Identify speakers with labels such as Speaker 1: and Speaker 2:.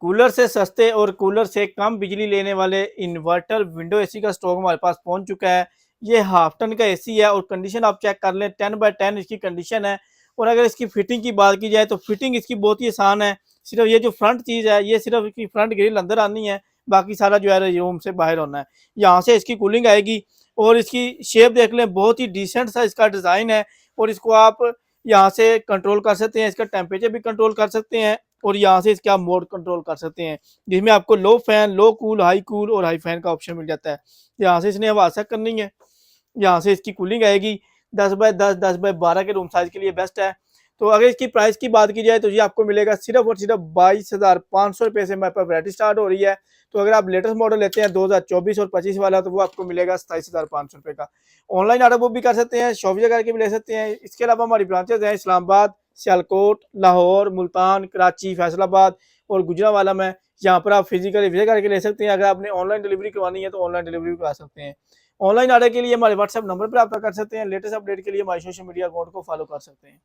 Speaker 1: Cooler से सस्ते और कूलर से कम बिजली लेने वाले इन्वर्टर विंडो एसी का स्टॉक हमारे पास पहुंच चुका है। ये हाफ टन का एसी है और कंडीशन आप चेक कर लें, 10/10 इसकी कंडीशन है। और अगर इसकी फिटिंग की बात की जाए तो फिटिंग इसकी बहुत ही आसान है। सिर्फ ये जो फ्रंट चीज़ है, ये सिर्फ इसकी फ्रंट ग्रिल अंदर आनी है, बाकी सारा जो है रूम से बाहर होना है। यहाँ से इसकी कूलिंग आएगी। और इसकी शेप देख लें, बहुत ही डिसेंट सा इसका डिज़ाइन है। और इसको आप यहाँ से कंट्रोल कर सकते हैं, इसका टेम्परेचर भी कंट्रोल कर सकते हैं। और यहाँ से इसके आप मोड कंट्रोल कर सकते हैं, जिसमें आपको लो फैन, लो कूल, हाई कूल और हाई फैन का ऑप्शन मिल जाता है। यहाँ से इसने हवा सेट करनी है, यहाँ से इसकी कूलिंग आएगी। 10/10, 10/12 के रूम साइज के लिए बेस्ट है। तो अगर इसकी प्राइस की बात की जाए तो ये आपको मिलेगा सिर्फ और सिर्फ 22,500 रुपये से हमारे पास वैरायटी स्टार्ट हो रही है। तो अगर आप लेटेस्ट मॉडल लेते हैं 2024 और 25 वाला, तो वो आपको मिलेगा 27,500 रुपये का। ऑनलाइन ऑर्डर बुक भी कर सकते हैं, शॉपिंग करके भी ले सकते हैं। इसके अलावा हमारी ब्रांचेज हैं इस्लामाबाद, सियालकोट, लाहौर, मुल्तान, कराची, फैसलाबाद और गुजरांवाला में। यहाँ पर आप फिजिकली विजिट करके ले सकते हैं। अगर आपने ऑनलाइन डिलीवरी करवानी है तो ऑनलाइन डिलीवरी भी करा सकते हैं। ऑनलाइन ऑर्डर के लिए हमारे व्हाट्सएप नंबर पर आप कर सकते हैं। लेटेस्ट अपडेट के लिए हमारे सोशल मीडिया अकाउंट को फॉलो कर सकते हैं।